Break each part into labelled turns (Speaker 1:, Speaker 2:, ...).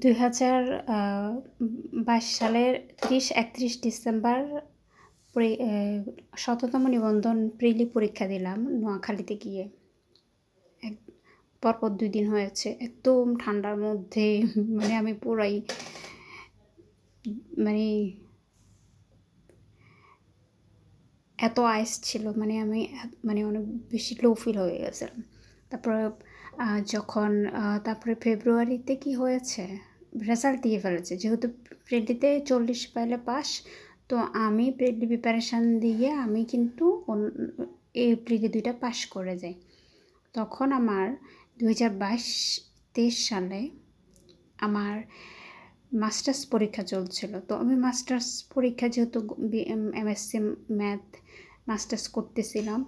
Speaker 1: 2022 সালের 30-31 ডিসেম্বর শততম নিবন্ধন প্রিলি পরীক্ষা দিলাম নোয়াখালীতে গিয়ে। পরপর 2 দিন হয়েছে, একদম ঠান্ডার মধ্যে। মানে আমি পুরাই মানে এত আইস ছিল, আমি অনেক বেশি লো ফিল হয়ে গেছিলাম। তারপরে তারপরে ফেব্রুয়ারিতে কি হয়েছে, রেজাল্ট দিয়ে ফেলেছে। যেহেতু প্রিলিতে 40 পাইলে পাস, তো আমি প্রিলি প্রিপারেশান দিয়ে আমি কিন্তু এই প্রিলি 2টা পাস করে যাই। তখন আমার 2022-23 সালে আমার মাস্টার্স পরীক্ষা চলছিল। তো আমি মাস্টার্স পরীক্ষা যেহেতু এমএসসি ম্যাথ মাস্টার্স করতেছিলাম,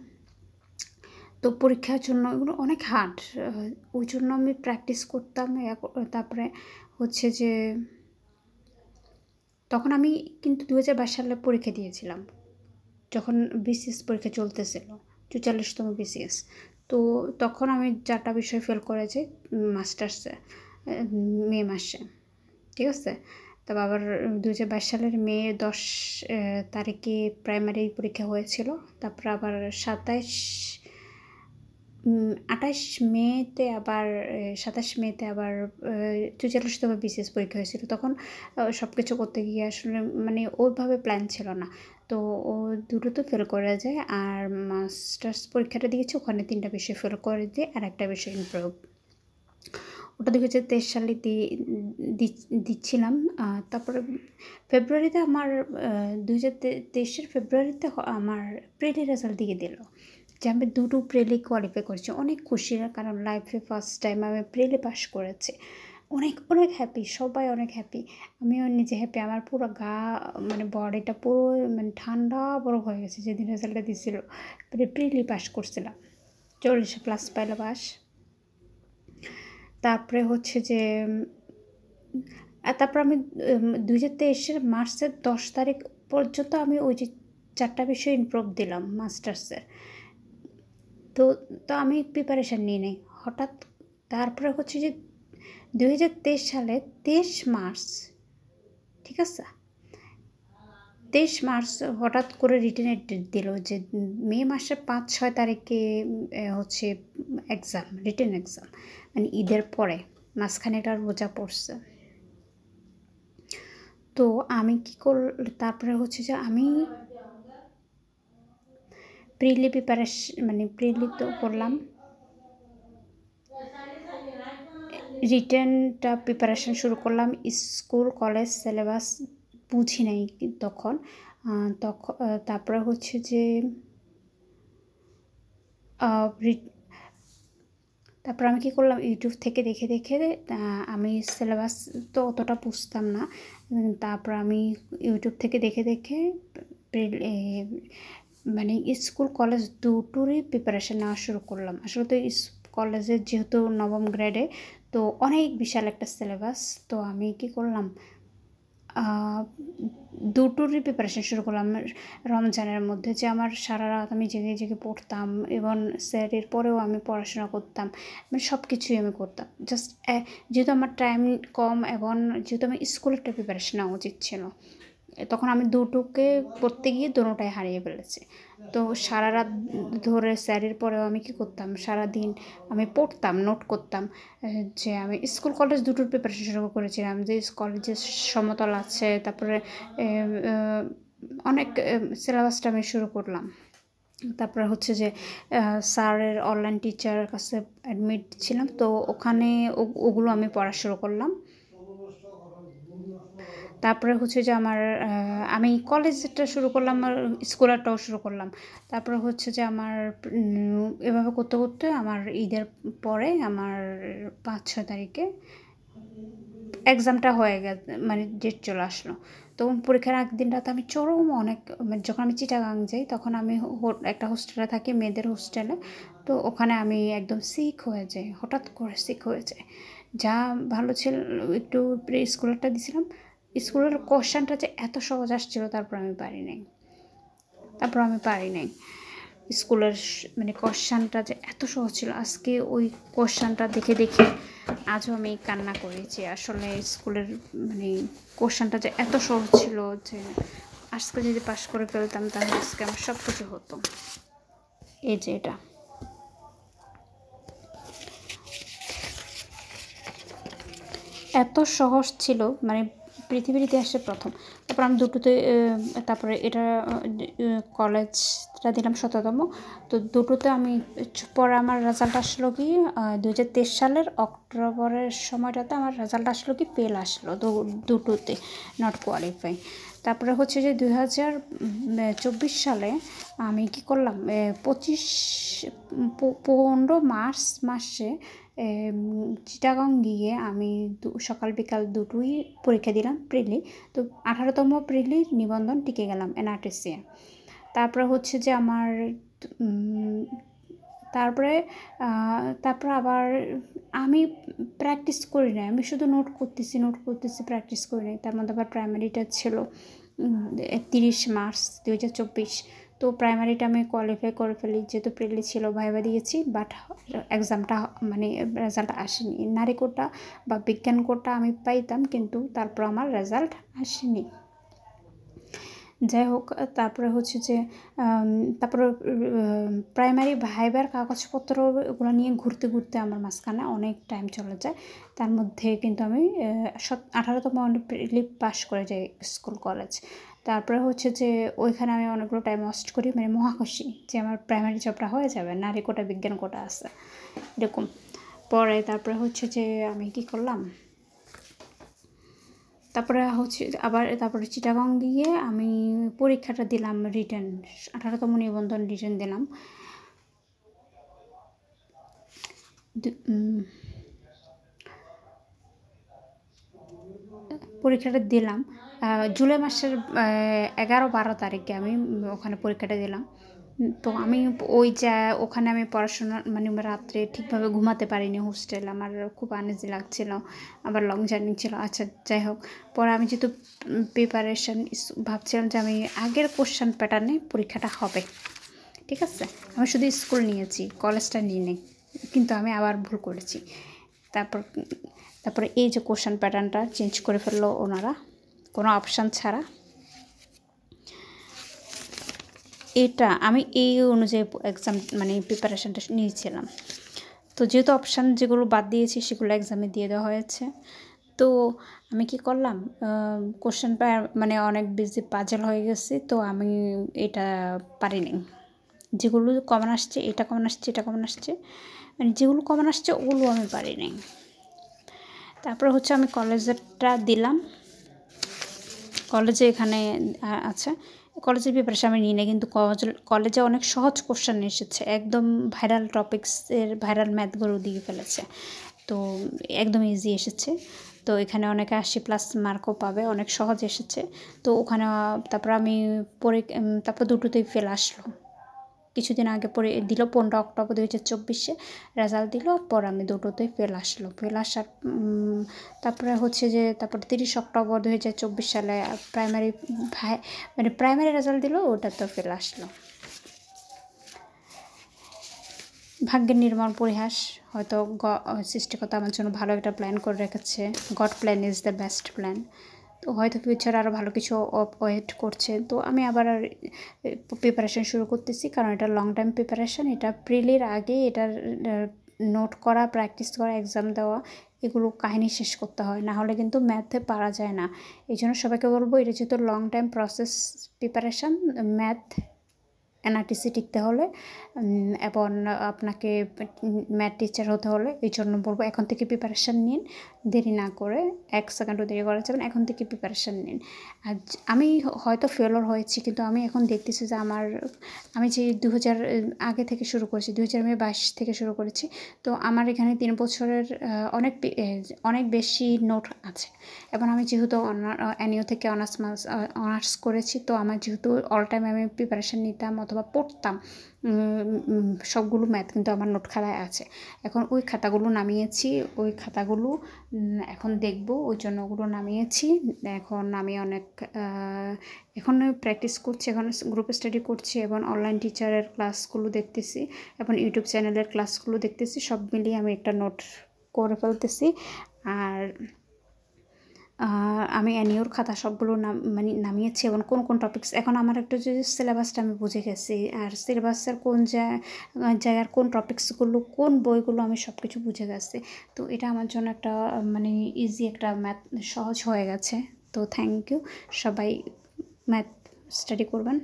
Speaker 1: তো পরীক্ষার জন্য এগুলো অনেক হার্ড। ওই জন্য আমি প্র্যাকটিস করতাম। তারপরে হচ্ছে যে তখন আমি কিন্তু 2022 সালে পরীক্ষা দিয়েছিলাম, যখন বিসিএস পরীক্ষা চলতেছিল, 44তম বিসিএস। তো তখন আমি 4টা বিষয় ফেল করেছি মাস্টার্সে, মে মাসে। ঠিক আছে। তবে আবার 2022 সালের মে 10 তারিখে প্রাইমারি পরীক্ষা হয়েছিল। তারপর আবার 27 মেতে আবার 44তম বিসিএস পরীক্ষা হয়েছিল। তখন সব কিছু করতে গিয়ে আসলে ওইভাবে প্ল্যান ছিল না। তো ও দুটো তো ফেল করে যায়, আর মাস্টার্স পরীক্ষাটা দিয়েছি, ওখানে 3টা বিষয় ফেল করে দিয়ে আর একটা বিষয় ইমপ্রুভ। ওটা 2023 সালে দিচ্ছিলাম। তারপরে ফেব্রুয়ারিতে আমার 2023 ফেব্রুয়ারিতে আমার প্রিলি রেজাল্ট দিয়ে দিল যে আমি 2টো প্রিলি কোয়ালিফাই করেছি। অনেক খুশি, কারণ লাইফে ফার্স্ট টাইম আমি প্রিলি পাস করেছি। অনেক অনেক হ্যাপি, সবাই অনেক হ্যাপি, আমিও নিজে হ্যাপি। আমার পুরো গা বডিটা পুরো ঠান্ডা বরফ হয়ে গেছে যেদিন রেজাল্টটা দিয়েছিল। প্রিলি পাস করছিলাম, 40+ পাইলে পাস। তারপরে হচ্ছে যে তারপর আমি 2023 মার্চের 10 তারিখ পর্যন্ত আমি ওই যে 4টা বিষয় ইমপ্রুভ দিলাম মাস্টার্সের। তো আমি প্রিপারেশান নিয়ে নেই হঠাৎ। তারপরে হচ্ছে যে 2023 সালে 23 মার্চ, ঠিক আছে, 23 মার্চ হঠাৎ করে রিটেনের ডেট দিল যে মে মাসের 5-6 তারিখে হচ্ছে এক্সাম, রিটেন এক্সাম, ঈদের পরে, মাঝখানে এটা রোজা পড়ছে। তো আমি কি তারপরে হচ্ছে যে আমি প্রিলি প্রিলি তো করলাম, রিটেনটা প্রিপারেশান শুরু করলাম। স্কুল কলেজ সিলেবাস বুঝি নাই তখন। তারপরে হচ্ছে যে তারপর আমি কী করলাম, ইউটিউব থেকে দেখে দেখে আমি সিলেবাস তো অতটা বুঝতাম না। তারপর আমি ইউটিউব থেকে দেখে দেখে স্কুল কলেজ দুটোরই প্রিপারেশান নেওয়া শুরু করলাম। আসলে তো কলেজের যেহেতু 9ম গ্রেডে, তো অনেক বিশাল একটা সিলেবাস। তো আমি কী করলাম, দুটোরই প্রিপারেশান শুরু করলাম রমজানের মধ্যে। যে আমার সারা রাত আমি জেগে জেগে পড়তাম, এবং স্যারের পরেও আমি পড়াশোনা করতাম, সব কিছুই আমি করতাম। জাস্ট যেহেতু আমার টাইম কম, এবং যেহেতু আমি স্কুলেরটা প্রিপারেশান নেওয়া উচিত ছিল, তখন আমি দুটোকে পড়তে গিয়ে দোনোটাই হারিয়ে ফেলেছি। তো সারা রাত ধরে স্যারের পরেও আমি কী করতাম, সারাদিন আমি পড়তাম, নোট করতাম। যে আমি স্কুল কলেজ দুটোর প্রিপারেশন শুরু করেছিলাম, যে কলেজের সমতল আছে, তারপরে অনেক সিলেবাসটা আমি শুরু করলাম। তারপরে হচ্ছে যে স্যারের অনলাইন টিচারের কাছে অ্যাডমিট ছিলাম, তো ওখানে ওগুলো আমি পড়া শুরু করলাম। তারপরে হচ্ছে যে আমি কলেজটা শুরু করলাম, আর স্কুলেরটাও শুরু করলাম। তারপরে হচ্ছে যে এভাবে করতে করতে আমার ঈদের পরে আমার 5-6 তারিখে এক্সামটা হয়ে গেছে, ডেট চলে আসলো। তো পরীক্ষার আগের দিনটাতে আমি চরম অনেক, যখন আমি চিটাগাং যাই, তখন আমি একটা হোস্টেলে থাকি, মেয়েদের হোস্টেলে। তো ওখানে আমি একদম সিক হয়ে যাই, হঠাৎ করে সিক হয়ে যাই। যা ভালো ছিল একটু স্কুলেরটা দিয়েছিলাম, স্কুলের কোশ্চেনটা যে এত সহজ আসছিল, তারপর আমি পারি নাই। স্কুলের মানে কোশ্চেনটা যে এত সহজ ছিল, আজকে ওই কোশ্চেনটা দেখে দেখে আজও আমি কান্না করেছি। আসলে স্কুলের মানে কোশ্চেনটা যে এত সহজ ছিল যে আজকে যদি পাস করে ফেলতাম তাহলে আজকে আমার সব কিছু হতো। এই যে এটা এত সহজ ছিল, মানে পৃথিবীর ইতিহাসে প্রথম। তারপর আমি দুটোতে তারপরে এটা কলেজটা দিলাম ১৭তম। তো দুটোতে আমি পরে আমার রেজাল্ট আসলো কি ২০২৩ সালের অক্টোবরের সময়টাতে আমার রেজাল্ট আসলো কি ফেল আসলো দুটোতে, নট কোয়ালিফাই। তারপরে হচ্ছে যে 2024 সালে আমি কি করলাম 15 মার্চ মাসে চিটাগং গিয়ে আমি সকাল বিকাল দুটোই পরীক্ষা দিলাম প্রিলি। তো 18তম প্রিলির নিবন্ধন টিকে গেলাম এনআরটিসি। তারপরে হচ্ছে যে আমার তারপরে আবার আমি প্র্যাকটিস করি না, আমি শুধু নোট করতেছি প্র্যাকটিস করি নাই। তার মধ্যে আবার প্রাইমারিটা ছিল 30 মার্চ 2024। তো প্রাইমারিটা আমি কোয়ালিফাই করে ফেলি, যেহেতু প্রিলি ছিল ভাইবা দিয়েছি, বাট এক্সামটা মানে রেজাল্ট আসেনি। নারী কোটা বা বিজ্ঞান কোটা আমি পাইতাম, কিন্তু তারপর আমার রেজাল্ট আসেনি। যাই হোক, তারপরে হচ্ছে যে তারপরে প্রাইমারি ভাইবার কাগজপত্র ওগুলো নিয়ে ঘুরতে ঘুরতে আমার মাঝখানে অনেক টাইম চলে যায়। তার মধ্যে কিন্তু আমি 18তম প্রিলি পাস করে যাই স্কুল কলেজ। তারপরে হচ্ছে যে ওইখানে আমি অনেকগুলো টাইম ওয়েস্ট করি, মানে মহাখুশি যে আমার প্রাইমারি জবটা হয়ে যাবে, নারী কোটা বিজ্ঞান কোটা আছে এরকম। পরে তারপরে হচ্ছে যে আমি কি করলাম, তারপরে হচ্ছে আবার তারপরে চিটাগং গিয়ে আমি পরীক্ষাটা দিলাম রিটেন, 18তম নিবন্ধন রিটেন দিলাম। পরীক্ষাটা দিলাম জুলাই মাসের 11-12 তারিখে আমি ওখানে পরীক্ষাটা দিলাম। তো আমি ওখানে আমি পড়াশোনা মানে রাত্রে ঠিকভাবে ঘুমাতে পারিনি, হোস্টেল আমার খুব আনইজি লাগছিল, আবার লং জার্নি ছিল। আচ্ছা যাই হোক, পরে আমি যেহেতু প্রিপারেশন ভাবছিলাম যে আমি আগের কোশ্চেন প্যাটার্নে পরীক্ষাটা হবে, ঠিক আছে, আমি শুধু স্কুল নিয়েছি, কলেজটা নিয়ে নেই, কিন্তু আমি আবার ভুল করেছি। তারপরে এই যে কোশ্চেন প্যাটার্নটা চেঞ্জ করে ফেললো ওনারা কোনো অপশান ছাড়া। এটা আমি এই অনুযায়ী এক্সাম মানে প্রিপারেশানটা নিয়েছিলাম। তো যেহেতু অপশান যেগুলো বাদ দিয়েছি সেগুলো এক্সামে দিয়ে দেওয়া হয়েছে। তো আমি কি করলাম, কোশ্চেন মানে অনেক বেশি পাজল হয়ে গেছে, তো আমি এটা পারিনি। যেগুলো কমন আসছে এটা কমন আসছে, মানে যেগুলো কমন আসছে ওগুলো আমি পারিনি। তারপরে হচ্ছে আমি কলেজেরটা দিলাম, কলেজে এখানে আচ্ছা কলেজের প্রিপারেশন আমি নিই না, কিন্তু কলেজে অনেক সহজ কোশ্চেন এসেছে, একদম ভাইরাল টপিক্সের ভাইরাল ম্যাথগুলো দিয়ে ফেলেছে, তো একদম ইজি এসেছে। তো এখানে অনেকে 80+ মার্কও পাবে, অনেক সহজ এসেছে। তো ওখানে তারপর আমি তারপর দুটোতেই ফেল আসলো। কিছুদিন আগে পরে দিল 15 অক্টোবর 2024 রেজাল্ট দিল, পর আমি দুটোতেই ফেল আসার তারপরে হচ্ছে যে তারপর 30 অক্টোবর 2024 সালে প্রাইমারি রেজাল্ট দিল, ওটা তো ফেল আসলো। ভাগ্যের নির্মল পরিহাস, হয়তো সৃষ্টিকর্তা আমার জন্য ভালো একটা প্ল্যান করে রেখেছে। God plan is the best plan. তো হয়তো ফিউচারে আরও ভালো কিছু ওয়েট করছে। তো আমি আবার প্রিপারেশান শুরু করতেছি, কারণ এটা লং টাইম প্রিপারেশান। এটা প্রিলির আগে এটার নোট করা, প্র্যাকটিস করা, এক্সাম দেওয়া, এগুলো কাহিনী শেষ করতে হয়, না হলে কিন্তু ম্যাথে পারা যায় না। এই জন্য সবাইকে বলবো, এটা যেহেতু long time process preparation, math NRTC টিকতে হলে এবং আপনাকে ম্যাথ টিচার হতে হলে, এই জন্য বলবো এখন থেকে প্রিপারেশান নিন, দেরি না করে, 1 সেকেন্ডও দেরি করা যাবে না, এখন থেকে প্রিপারেশান নিন। আর আমি হয়তো ফেলর হয়েছি, কিন্তু আমি এখন দেখতেছি যে আমি যে 2000 আগে থেকে শুরু করেছি, 2022 থেকে শুরু করেছি, তো আমার এখানে 3 বছরের অনেক বেশি নোট আছে। এবং আমি যেহেতু এনইউ থেকে অনার্স করেছি, তো আমার যেহেতু অল টাইম আমি প্রিপারেশান নিতাম, অথবা অথবা পড়তাম সবগুলো ম্যাথ কিন্তু আমার নোট খাতায় আছে। এখন ওই খাতাগুলো নামিয়েছি, ওই খাতাগুলো এখন দেখব, ওই জন্য ওগুলো নামিয়েছি। এখন আমি অনেক এখন প্র্যাকটিস করছি, এখন গ্রুপ স্টাডি করছি এবং অনলাইন টিচারের ক্লাসগুলো দেখতেছি এবং ইউটিউব চ্যানেলের ক্লাসগুলো দেখতেছি। সব মিলিয়ে আমি একটা নোট করে ফেলতেছি। আর আমি অ্যানিওর খাতা সবগুলো মানে নামিয়েছি এবং কোন কোন টপিকস এখন আমার একটা যে সিলেবাসটা আমি বুঝে গেছি, আর সিলেবাসের কোন জায়গার কোন টপিক্সগুলো কোন বইগুলো আমি সব কিছু বুঝে গেছি। তো এটা আমার জন্য একটা মানে ইজি একটা ম্যাথ সহজ হয়ে গেছে। তো থ্যাংক ইউ, সবাই ম্যাথ স্টাডি করবেন।